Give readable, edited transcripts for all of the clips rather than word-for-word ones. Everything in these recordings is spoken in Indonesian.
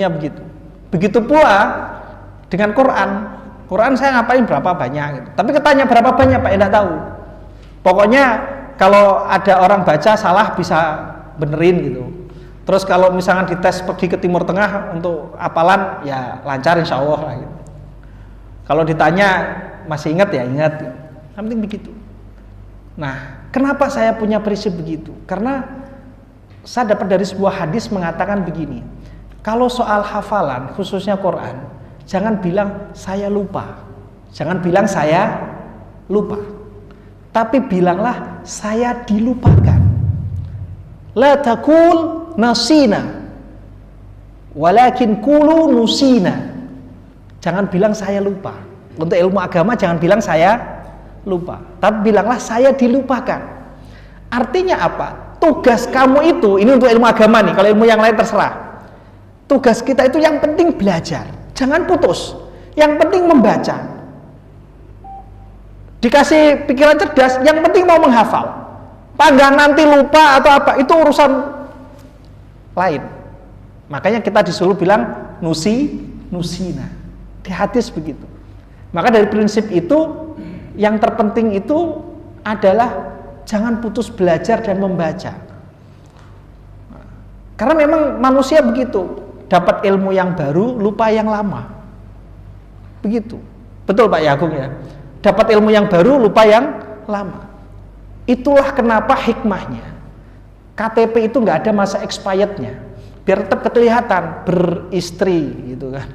Ya begitu. Begitu pula dengan Quran. Quran saya ngapalin berapa banyak gitu. Tapi ketanya berapa banyak Pak, enggak tahu. Pokoknya kalau ada orang baca salah bisa benerin gitu. Terus kalau misalnya dites pergi ke Timur Tengah untuk hafalan ya lancar insya Allah lah gitu. Kalau ditanya masih ingat ya ingat. Yang penting begitu. Nah, kenapa saya punya prinsip begitu? Karena saya dapat dari sebuah hadis mengatakan begini. Kalau soal hafalan, khususnya Quran, jangan bilang saya lupa. Jangan bilang saya lupa. Tapi bilanglah saya dilupakan. La taqul nasina, walakin qulu nusina. Jangan bilang saya lupa. Untuk ilmu agama jangan bilang saya lupa. Tapi bilanglah saya dilupakan. Artinya apa? Tugas kamu itu, ini untuk ilmu agama nih, kalau ilmu yang lain terserah. Tugas kita itu yang penting belajar, jangan putus. Yang penting membaca. Dikasih pikiran cerdas, yang penting mau menghafal. Panggang nanti lupa atau apa, itu urusan lain. Makanya kita disuruh bilang nusina. Di hadis begitu. Maka dari prinsip itu, yang terpenting itu adalah jangan putus belajar dan membaca. Karena memang manusia begitu. Dapat ilmu yang baru, lupa yang lama. Begitu. Betul Pak Yagung ya. Dapat ilmu yang baru, lupa yang lama. Itulah kenapa hikmahnya. KTP itu nggak ada masa expirednya. Biar tetap kelihatan beristri gitu kan.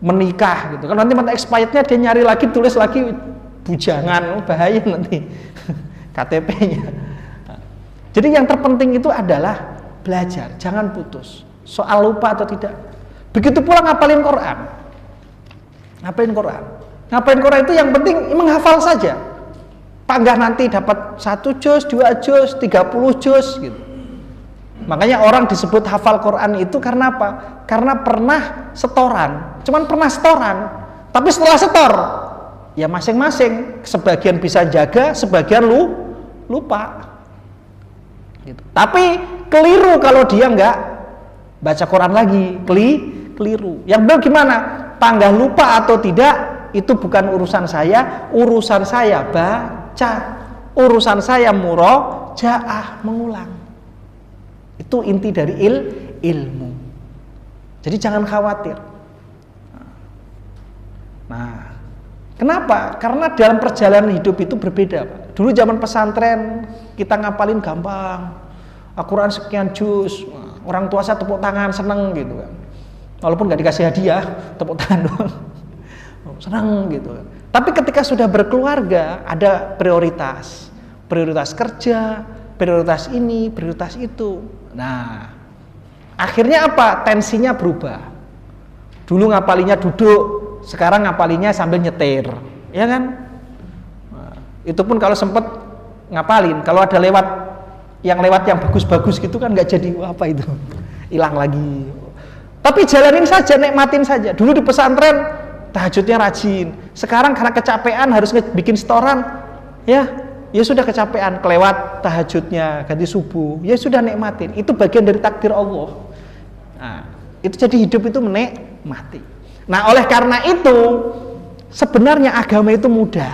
Menikah gitu kan. Nanti masa expirednya dia nyari lagi, tulis lagi bujangan, bahaya nanti KTP-nya. Jadi yang terpenting itu adalah belajar, jangan putus. Soal lupa atau tidak. Begitu pula ngapalin Quran. Ngapalin Quran itu yang penting menghafal saja. Panggah nanti dapat 1 juz, 2 juz, 30 juz gitu. Makanya orang disebut hafal Quran itu karena apa? Karena pernah setoran. Cuman pernah setoran. Tapi setelah setor, ya masing-masing. Sebagian bisa jaga, sebagian lupa. Gitu. Tapi keliru kalau dia enggak baca Quran lagi, keliru. Yang benar gimana? Panggah lupa atau tidak, itu bukan urusan saya. Urusan saya baca. Urusan saya murojaah, mengulang. Itu inti dari ilmu. Jadi jangan khawatir. Nah, kenapa? Karena dalam perjalanan hidup itu berbeda Pak. Dulu zaman pesantren kita ngapalin gampang. Al-Quran sekian juz, orang tua saya tepuk tangan seneng gitu kan. Walaupun nggak dikasih hadiah, tepuk tangan doang, seneng gitu kan. Tapi ketika sudah berkeluarga ada prioritas kerja, prioritas ini, prioritas itu. Nah, akhirnya apa? Tensinya berubah. Dulu ngapalinya duduk, sekarang ngapalinya sambil nyetir, ya kan? Nah, itu pun kalau sempet ngapalin, kalau ada yang bagus-bagus gitu kan nggak jadi apa itu, hilang lagi. Tapi jalanin saja, nikmatin saja. Dulu di pesantren tahajudnya rajin, sekarang karena kecapean harus bikin setoran, ya sudah kecapean, kelewat tahajudnya, ganti subuh, ya sudah nikmatin. Itu bagian dari takdir Allah. Nah, itu jadi hidup itu menikmati. Nah, oleh karena itu sebenarnya agama itu mudah.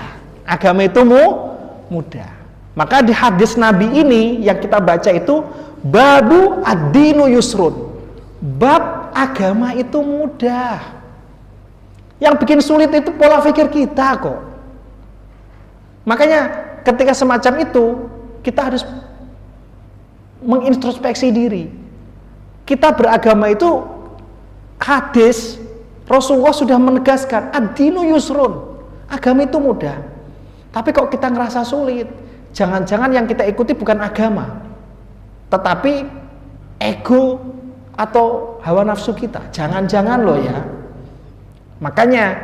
Maka di hadis Nabi ini yang kita baca itu babu ad-dinu yusrun. Bab agama itu mudah. Yang bikin sulit itu pola pikir kita kok. Makanya ketika semacam itu kita harus mengintrospeksi diri. Kita beragama itu hadis Rasulullah sudah menegaskan ad-dinu yusrun. Agama itu mudah. Tapi kok kita ngerasa sulit? Jangan-jangan yang kita ikuti bukan agama, tetapi ego atau hawa nafsu kita. Jangan-jangan loh ya. Makanya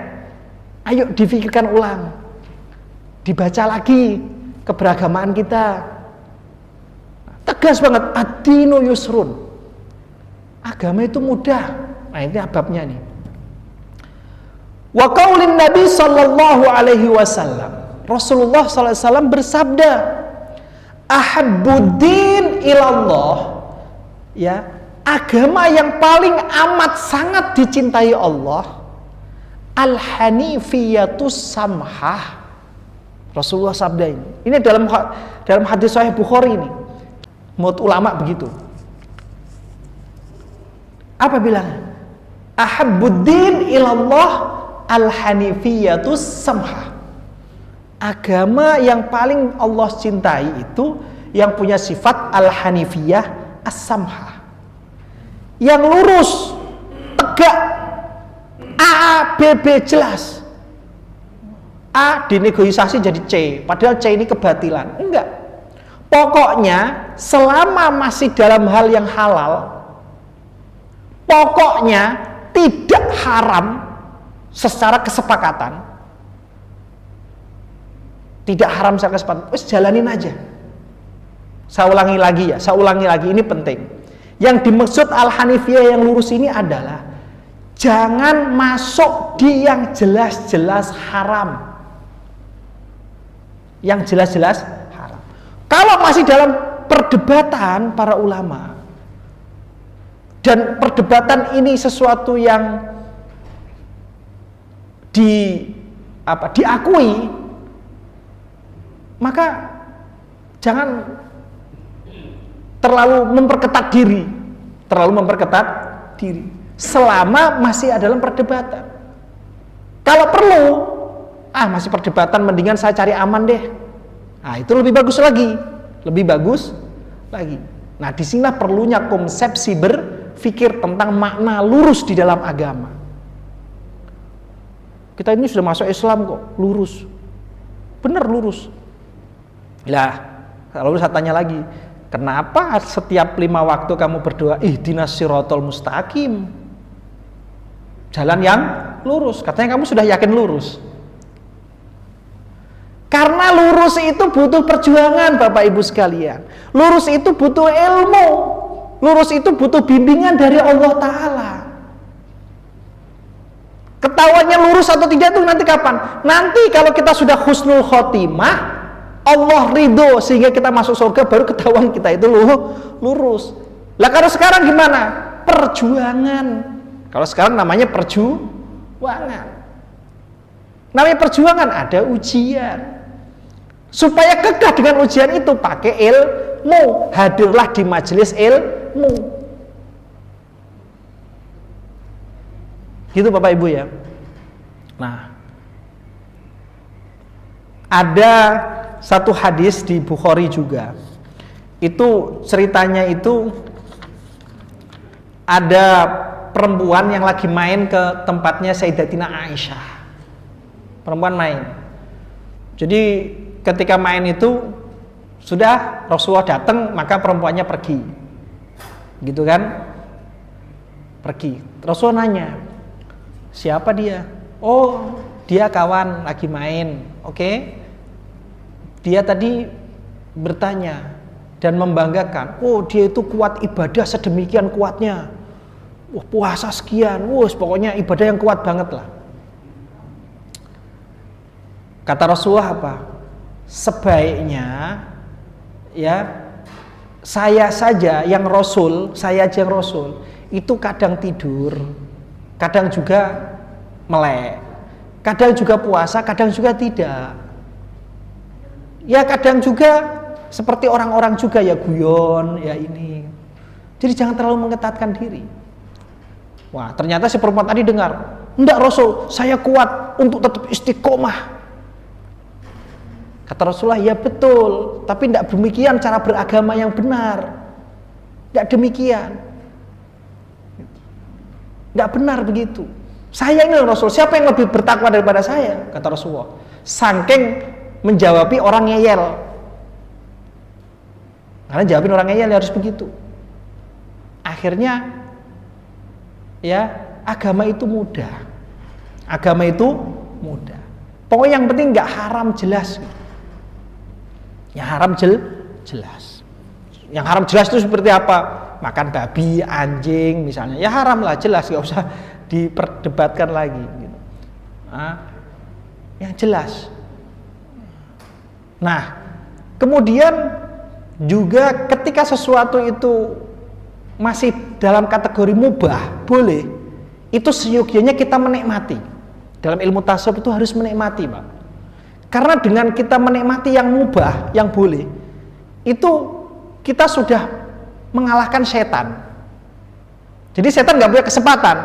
ayo difikirkan ulang, dibaca lagi keberagamaan kita. Tegas banget, ad-dinu yusrun. Agama itu mudah. Nah ini babnya nih. Wa qaulin Nabi sallallahu alaihi wasallam. Rasulullah SAW bersabda, ahabbuddin ilallah, ya, agama yang paling amat sangat dicintai Allah, al-hanifiyatus samhah. Rasulullah sabda ini. Ini dalam hadis Sahih Bukhari ini. Menurut ulama begitu. Apa bilangnya? Ahabbuddin ilallah al-hanifiyatus samhah. Agama yang paling Allah cintai itu yang punya sifat al-hanifiyah as-samhah. Yang lurus, tegak, A, B, B jelas. A dinegosiasi jadi C, padahal C ini kebatilan. Enggak. Pokoknya selama masih dalam hal yang halal, pokoknya tidak haram secara kesepakatan. Tidak haram secara kesepakatan. Wes jalanin aja. Saya ulangi lagi, ini penting. Yang dimaksud al-hanifiyah yang lurus ini adalah jangan masuk di yang jelas-jelas haram. Yang jelas-jelas haram. Kalau masih dalam perdebatan para ulama dan perdebatan ini sesuatu yang diakui, maka jangan terlalu memperketat diri selama masih dalam perdebatan. Kalau perlu masih perdebatan, mendingan saya cari aman deh. Nah, itu lebih bagus lagi. Nah, disinilah perlunya konsepsi berpikir tentang makna lurus di dalam agama. Kita ini sudah masuk Islam kok, lurus. Benar lurus. Lah, lalu saya tanya lagi, kenapa setiap 5 waktu kamu berdoa ihdinas siratal mustaqim? Jalan yang lurus. Katanya kamu sudah yakin lurus. Karena lurus itu butuh perjuangan, Bapak Ibu sekalian. Lurus itu butuh ilmu. Lurus itu butuh bimbingan dari Allah Ta'ala. Ketahuannya lurus atau tidak itu nanti kapan? Nanti kalau kita sudah husnul khotimah, Allah ridho sehingga kita masuk surga, baru ketahuan kita itu lurus. Lah kalau sekarang gimana? Perjuangan. Kalau sekarang namanya perjuangan. Namanya perjuangan, ada ujian. Supaya kekeh dengan ujian itu, pakai ilmu. Hadirlah di majelis ilmu. Gitu Bapak Ibu ya. Nah, ada satu hadis di Bukhari juga. Itu ceritanya itu ada perempuan yang lagi main ke tempatnya Sayyidatina Aisyah. Perempuan main. Jadi ketika main itu sudah Rasulullah datang, maka perempuannya pergi. Gitu kan? Pergi. Rasulullah nanya, siapa dia? Oh, dia kawan lagi main. Oke. Dia tadi bertanya dan membanggakan, oh dia itu kuat ibadah sedemikian kuatnya. Wah, puasa sekian. Wah, pokoknya ibadah yang kuat banget lah. Kata Rasulullah apa? Sebaiknya ya saya aja yang Rasul itu kadang tidur, kadang juga melek, kadang juga puasa, kadang juga tidak. Ya kadang juga seperti orang-orang juga ya guyon, ya ini. Jadi jangan terlalu mengetatkan diri. Wah, ternyata si perempuan tadi dengar, enggak Rasul, saya kuat untuk tetap istiqomah. Kata Rasulullah, ya betul, tapi tidak demikian cara beragama yang benar. Tidak demikian. Tidak benar begitu. Saya ini Rasul, siapa yang lebih bertakwa daripada saya? Kata Rasulullah. Saking menjawabi orang ngeyel. Karena jawabin orang ngeyel harus begitu. Akhirnya, ya agama itu mudah. Agama itu mudah. Pokoknya yang penting nggak haram jelas. Yang haram jelas. Yang haram jelas itu seperti apa? Makan babi, anjing misalnya. Ya haram lah, jelas, nggak usah diperdebatkan lagi. Gitu. Yang jelas. Nah, kemudian juga ketika sesuatu itu masih dalam kategori mubah, boleh, itu seyogianya kita menikmati. Dalam ilmu tasawuf itu harus menikmati, Pak. Karena dengan kita menikmati yang mubah, yang boleh, itu kita sudah mengalahkan setan. Jadi setan nggak punya kesempatan.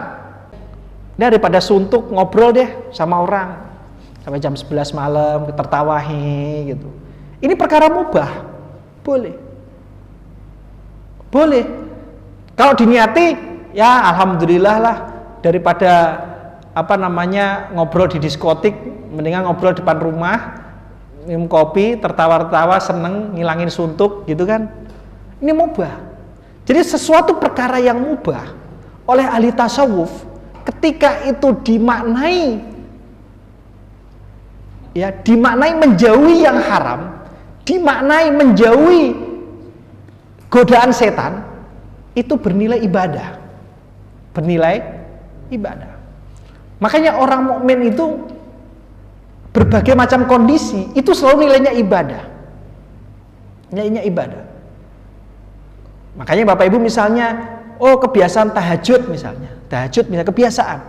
Daripada suntuk ngobrol deh sama orang sampai jam 11 malam, tertawahi gitu. Ini perkara mubah, boleh. Boleh. Kalau diniati, ya alhamdulillah lah, daripada ngobrol di diskotik, mendingan ngobrol depan rumah, minum kopi, tertawa-tertawa, seneng, ngilangin suntuk gitu kan. Ini mubah. Jadi sesuatu perkara yang mubah oleh ahli tasawuf, ketika itu dimaknai menjauhi yang haram, dimaknai menjauhi godaan setan, itu bernilai ibadah. Bernilai ibadah. Makanya orang mukmin itu berbagai macam kondisi itu selalu nilainya ibadah. Nilainya ibadah. Makanya Bapak Ibu misalnya, kebiasaan tahajud misalnya kebiasaan.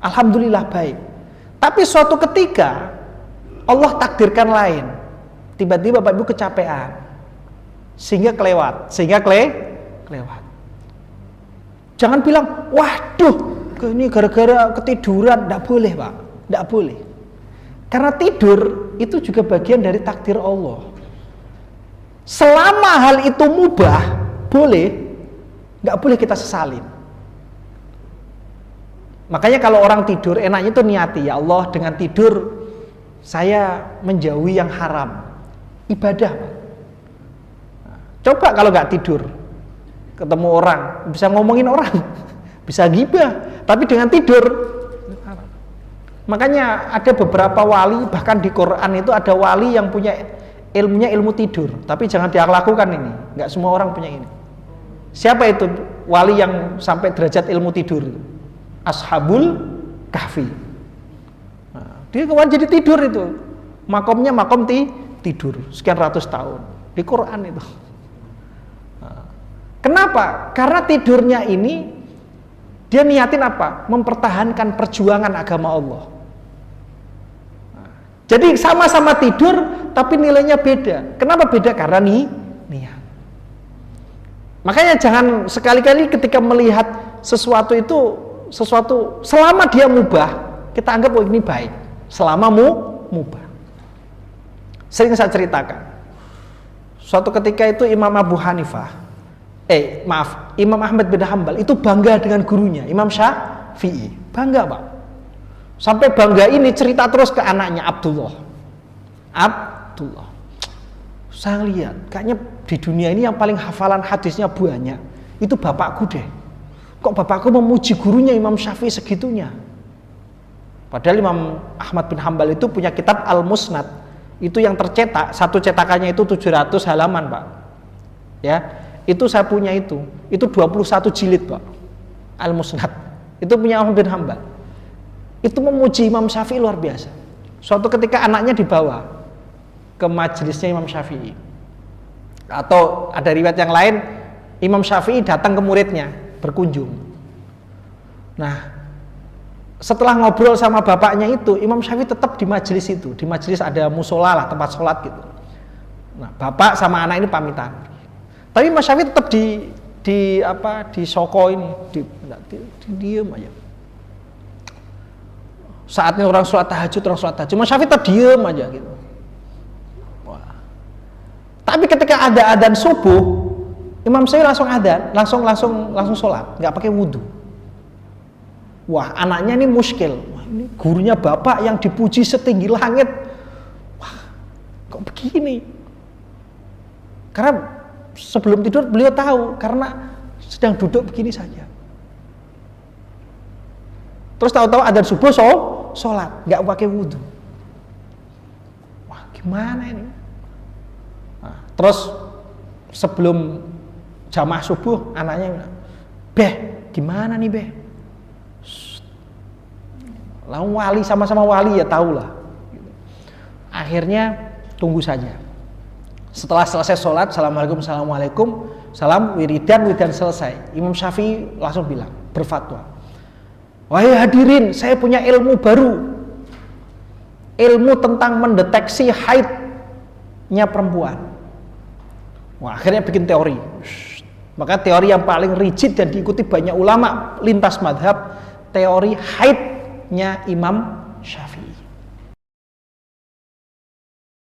Alhamdulillah baik. Tapi suatu ketika Allah takdirkan lain. Tiba-tiba Bapak Ibu kecapean. Sehingga kelewat. Jangan bilang, waduh, ini gara-gara ketiduran. Tidak boleh, Pak. Tidak boleh. Karena tidur itu juga bagian dari takdir Allah. Selama hal itu mubah, boleh, nggak boleh kita sesalin. Makanya kalau orang tidur, enaknya itu niati, ya Allah, dengan tidur saya menjauhi yang haram. Ibadah, Pak. Coba kalau nggak tidur, ketemu orang, bisa ngomongin orang, bisa ghibah, tapi dengan tidur. Makanya ada beberapa wali, bahkan di Quran itu ada wali yang punya ilmunya ilmu tidur, tapi jangan dia lakukan ini. Nggak semua orang punya ini. Siapa itu wali yang sampai derajat ilmu tidur? Ashabul Kahfi. Nah, dia kawan jadi tidur itu, makomnya makom tidur sekian ratus tahun di Quran itu. Nah, kenapa? Karena tidurnya ini dia niatin apa? Mempertahankan perjuangan agama Allah. Nah, jadi sama-sama tidur, tapi nilainya beda. Kenapa beda? Karena niat. Makanya jangan sekali-kali ketika melihat sesuatu itu, selama dia mubah, kita anggap ini baik. Selama mubah. Sering saya ceritakan. Suatu ketika itu Imam Ahmad bin Hanbal itu bangga dengan gurunya, Imam Syafi'i. Bangga, Pak. Sampai bangga ini cerita terus ke anaknya Abdullah. Saya lihat, kayaknya di dunia ini yang paling hafalan hadisnya banyak itu bapakku deh. Kok bapakku memuji gurunya Imam Syafi'i segitunya? Padahal Imam Ahmad bin Hanbal itu punya kitab Al-Musnad. Itu yang tercetak, satu cetakannya itu 700 halaman, Pak. Ya, itu saya punya itu 21 jilid, Pak. Al-Musnad. Itu punya Ahmad bin Hanbal. Itu memuji Imam Syafi'i luar biasa. Suatu ketika anaknya dibawa ke majelisnya Imam Syafi'i. Atau ada riwayat yang lain, Imam Syafi'i datang ke muridnya, berkunjung. Nah, setelah ngobrol sama bapaknya itu, Imam Syafi'i tetap di majelis itu. Di majelis ada musola lah, tempat sholat gitu. Nah, bapak sama anak ini pamitan. Tapi Imam Syafi'i tetap di soko ini, diem aja. Saatnya orang sholat tahajud, Imam Syafi'i tetap diem aja gitu. Wah. Tapi ketika ada adzan subuh, Imam Syafi'i langsung adzan, langsung sholat, nggak pakai wudhu. Wah, anaknya ini muskil. Wah, ini gurunya bapak yang dipuji setinggi langit. Wah, kok begini? Karena sebelum tidur beliau tahu, karena sedang duduk begini saja. Terus tahu-tahu adzan subuh sholat, nggak pakai wudhu. Wah, gimana ini? Nah, terus sebelum jamaah subuh, anaknya bilang, "Beh, gimana nih, Beh?" Lalu wali, sama-sama wali ya tahu lah. Akhirnya tunggu saja. Setelah selesai sholat, assalamualaikum, salam, wiridan selesai. Imam Syafi'i langsung bilang, berfatwa, wahai hadirin, saya punya ilmu baru, ilmu tentang mendeteksi haidnya perempuan. Wah, akhirnya bikin teori. Maka teori yang paling rigid dan diikuti banyak ulama lintas madhab, teori haidnya Imam Syafi'i.